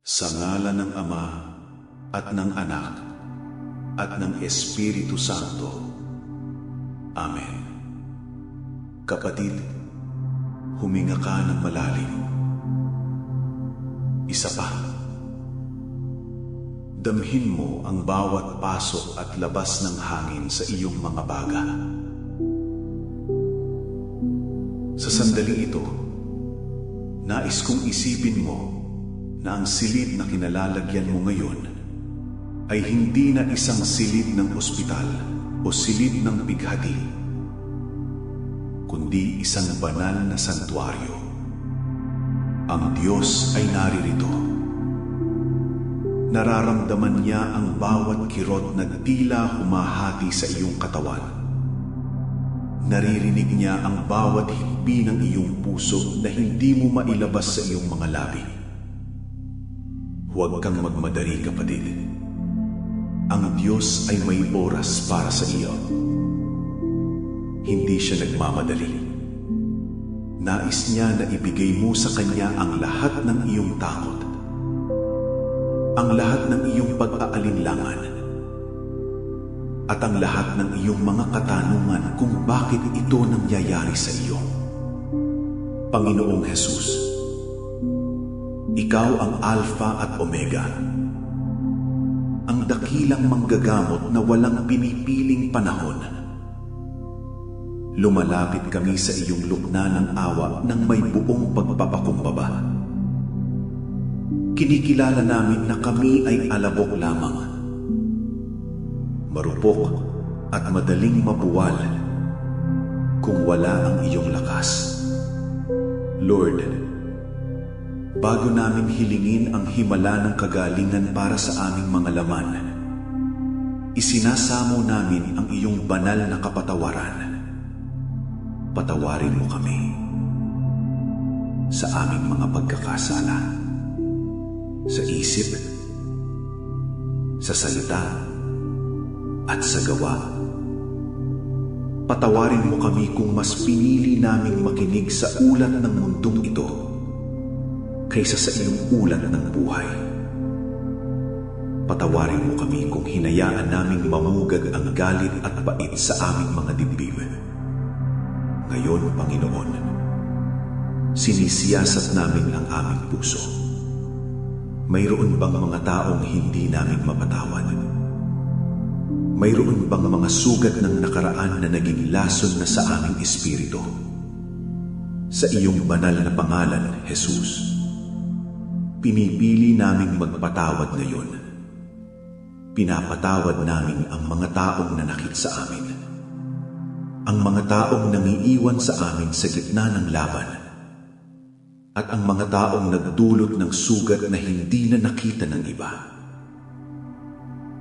Sa ngalan ng Ama at ng Anak at ng Espiritu Santo. Amen. Kapatid, huminga ka ng malalim. Isa pa. Damhin mo ang bawat pasok at labas ng hangin sa iyong mga baga. Sa sandaling ito, nais kong isipin mo na ang silid na kinalalagyan mo ngayon ay hindi na isang silid ng ospital o silid ng bighati, kundi isang banal na santuaryo. Ang Diyos ay naririto. Nararamdaman niya ang bawat kirot na tila humahati sa iyong katawan. Naririnig niya ang bawat hikbi ng iyong puso na hindi mo mailabas sa iyong mga labi. Huwag kang magmadali, kapatid. Ang Diyos ay may oras para sa iyo. Hindi siya nagmamadali. Nais niya na ibigay mo sa Kanya ang lahat ng iyong takot, ang lahat ng iyong pag-aalinlangan, at ang lahat ng iyong mga katanungan kung bakit ito nangyayari sa iyo. Panginoong Jesus, Ikaw ang Alpha at Omega, ang dakilang manggagamot na walang pinipiling panahon. Lumalapit kami sa iyong lukna ng awa ng may buong pagpapakumbaba. Kinikilala namin na kami ay alabok lamang, marupok at madaling mabuwal kung wala ang iyong lakas. Lord, bago namin hilingin ang himala ng kagalingan para sa aming mga laman, isinasamo namin ang iyong banal na kapatawaran. Patawarin mo kami sa aming mga pagkakasala, sa isip, sa salita, at sa gawa. Patawarin mo kami kung mas pinili naming makinig sa ulat ng mundong ito kaysa sa iyong ulat ng buhay. Patawarin mo kami kung hinayaan naming mamugad ang galit at bait sa aming mga dibdib. Ngayon, Panginoon, sinisiyasat namin ang aming puso. Mayroon bang mga taong hindi namin mapatawad? Mayroon bang mga sugat ng nakaraan na naging lason na sa aming espiritu? Sa iyong banal na pangalan, Jesus, pinipili naming magpatawad ngayon. Pinapatawad namin ang mga taong nanakit sa amin, ang mga taong nangiiwan sa amin sa gitna ng laban, at ang mga taong nagdulot ng sugat na hindi na nakita ng iba.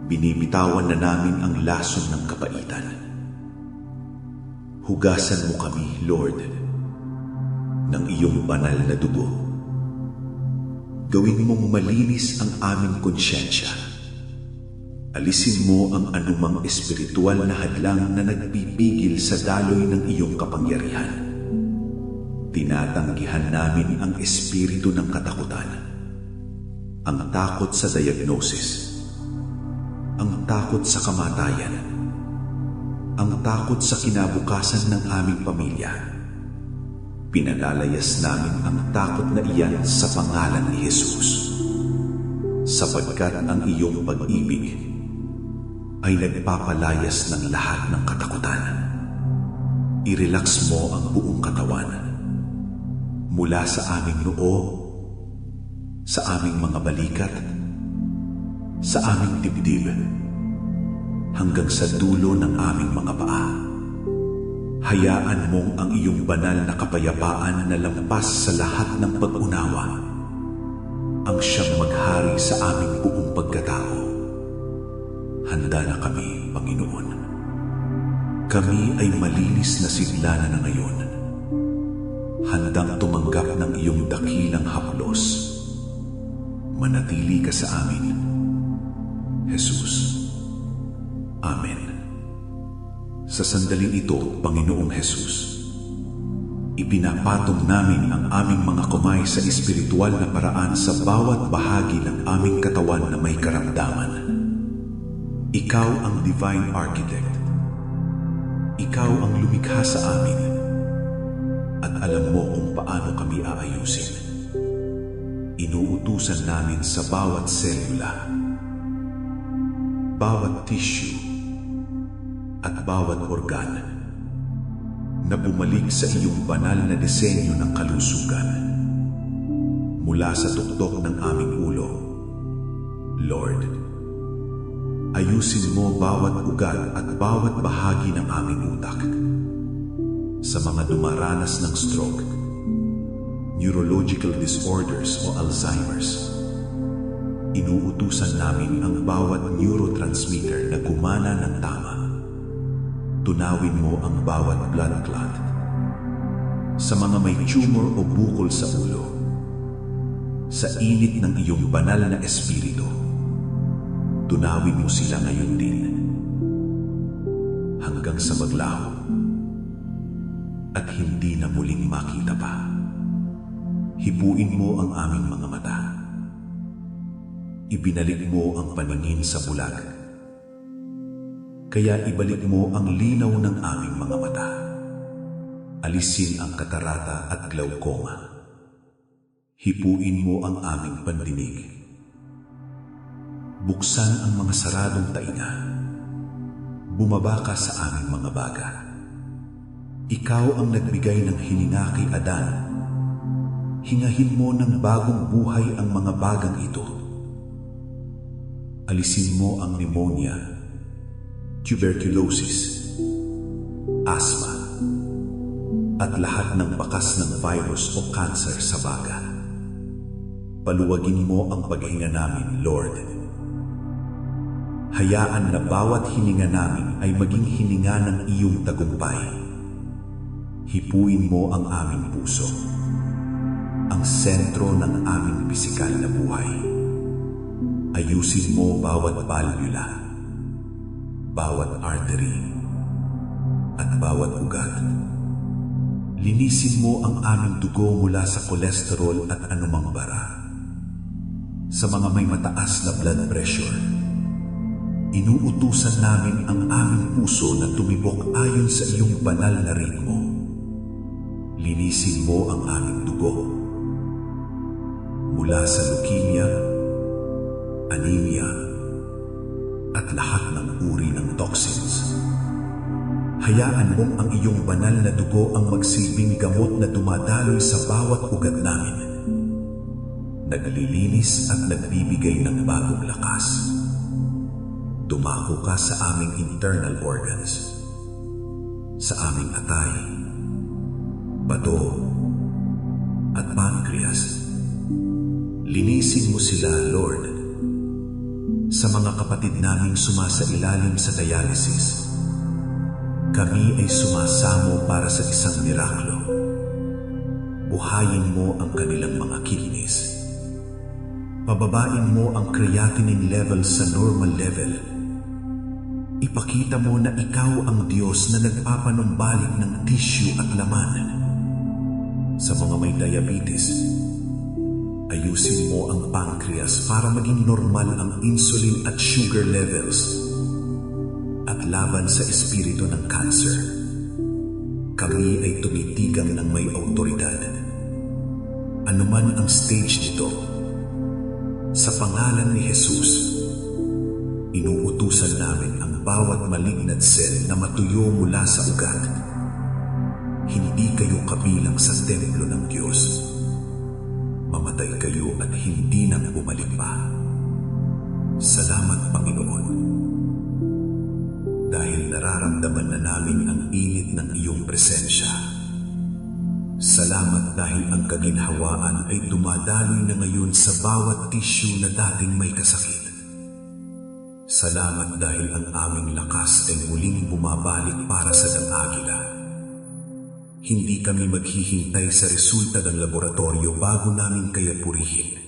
Binibitawan na namin ang lason ng kapaitan. Hugasan mo kami, Lord, ng iyong banal na dugo. Gawin mong malinis ang aming konsyensya. Alisin mo ang anumang espiritual na hadlang na nagpipigil sa daloy ng iyong kapangyarihan. Tinatanggihan namin ang espiritu ng katakutan, ang takot sa diagnosis, ang takot sa kamatayan, ang takot sa kinabukasan ng aming pamilya. Pinalalayas namin ang takot na iyan sa pangalan ni Jesus, sapagkat ang iyong pag-ibig ay nagpapalayas ng lahat ng katakutan. I-relax mo ang buong katawan, mula sa aming noo, sa aming mga balikat, sa aming dibdib, hanggang sa dulo ng aming mga paa. Hayaan mong ang iyong banal na kapayapaan na lampas sa lahat ng pag-unawa ang siyang maghari sa aming buong pagkatao. Handa na kami, Panginoon. Kami ay malinis na sigla na ngayon, handang tumanggap ng iyong dakilang haplos. Manatili ka sa amin, Jesus. Amen. Sa sandaling ito, Panginoong Jesus, Ipinapatong namin ang aming mga kamay sa espiritual na paraan sa bawat bahagi ng aming katawan na may karamdaman. Ikaw ang Divine Architect. Ikaw ang lumikha sa amin. At alam mo kung paano kami aayusin. Inuutusan namin sa bawat selula, bawat tissue, at bawat organ na bumalik sa iyong banal na disenyo ng kalusugan. Mula sa tuktok ng aming ulo, Lord, ayusin mo bawat ugat at bawat bahagi ng aming utak. Sa mga dumaranas ng stroke, neurological disorders o Alzheimer's, inuutusan namin ang bawat neurotransmitter na gumana ng tama. Tunawin mo ang bawat blood clot. Sa mga may tumor o bukol sa ulo, sa init ng iyong banal na espiritu, tunawin mo sila ngayon din. Hanggang sa maglaho at hindi na muling makita pa. Hipuin mo ang aming mga mata. Ibinalik mo ang paningin sa bulag. Kaya ibalik mo ang linaw ng aming mga mata. Alisin ang katarata at glaucoma. Hipuin mo ang aming pandinig. Buksan ang mga saradong tainga. Bumaba ka sa aming mga baga. Ikaw ang nagbigay ng hininga kay Adan. Hingahin mo ng bagong buhay ang mga bagang ito. Alisin mo ang pneumonia, tuberculosis, asthma, at lahat ng bakas ng virus o cancer sa baga. Paluwagin mo ang paghinga namin, Lord. Hayaan na bawat hininga namin ay maging hininga ng iyong tagumpay. Hipuin mo ang aming puso, ang sentro ng aming pisikal na buhay. Ayusin mo bawat valvula, bawat artery, at bawat ugat. Linisin mo ang aming dugo mula sa kolesterol at anumang bara. Sa mga may mataas na blood pressure, inuutusan namin ang aming puso na tumibok ayon sa iyong banal na ritmo. Linisin mo ang aming dugo mula sa leukemia, anemia, at lahat ng uri ng toxins. Hayaan mong ang iyong banal na dugo ang magsilbing gamot na dumadaloy sa bawat ugat namin. Naglilinis at nagbibigay ng bagong lakas. Dumako ka sa aming internal organs, sa aming atay, bato, at pancreas. Linisin mo sila, Lord. Sa mga kapatid naming sumasailalim sa dialysis, kami ay sumasamo para sa isang miraklo. Buhayin mo ang kanilang mga kidneys. Pababain mo ang creatinine level sa normal level. Ipakita mo na ikaw ang Diyos na nagpapanumbalik ng tissue at laman. Sa mga may diabetes, ayusin mo ang pancreas para maging normal ang insulin at sugar levels. At laban sa espiritu ng cancer, kami ay tumitigang ng may autoridad. Anuman ang stage nito, sa pangalan ni Jesus, inuutusan namin ang bawat malignant cell na matuyo mula sa ugat. Hindi kayo kabilang sa templo ng Diyos. Mamatay kayo at hindi nang bumalik pa. Salamat, Panginoon. Dahil nararamdaman na namin ang init ng iyong presensya. Salamat dahil ang kaginhawaan ay dumadaloy na ngayon sa bawat tissue na dating may kasakit. Salamat dahil ang aming lakas ay muling bumabalik para sa dang-agila. Hindi kami maghihintay sa resulta ng laboratorio bago namin kaya purihin.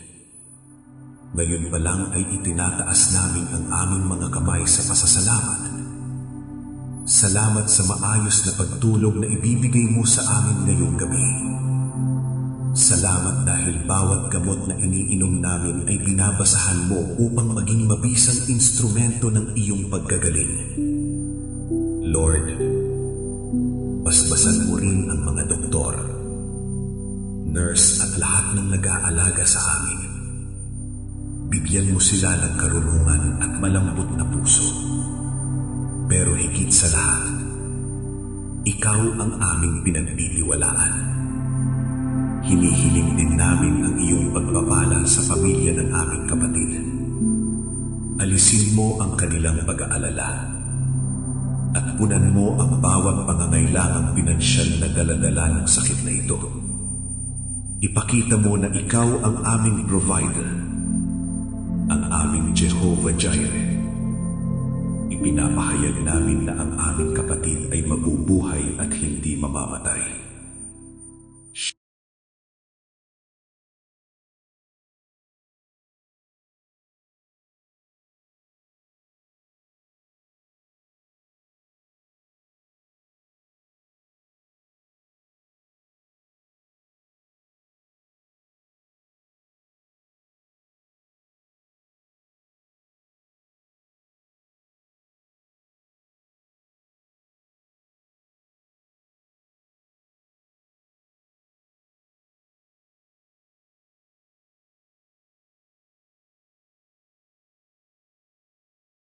Ngayon pa lang ay itinataas namin ang aming mga kamay sa pasasalamat. Salamat sa maayos na pagtulog na ibibigay mo sa amin ngayong gabi. Salamat dahil bawat gamot na iniinom namin ay binabasahan mo upang maging mabisang instrumento ng iyong paggagaling. Lord, basbasan mo rin ang mga doktor, nurse at lahat ng nag-aalaga sa amin. Bigyan mo sila ng karunungan at malambot na puso. Pero higit sa lahat, ikaw ang aming pinagtitiwalaan. Hinihiling din namin ang iyong pagpapala sa pamilya ng aming kapatid. Alisin mo ang kanilang pag-aalala at punan mo ang bawat pangangailangang pinansyal na daladala ng sakit na ito. Ipakita mo na ikaw ang aming provider, ang aming Jehovah Jireh. Ipinapahayag namin na ang aming kapatid ay mabubuhay at hindi mamamatay.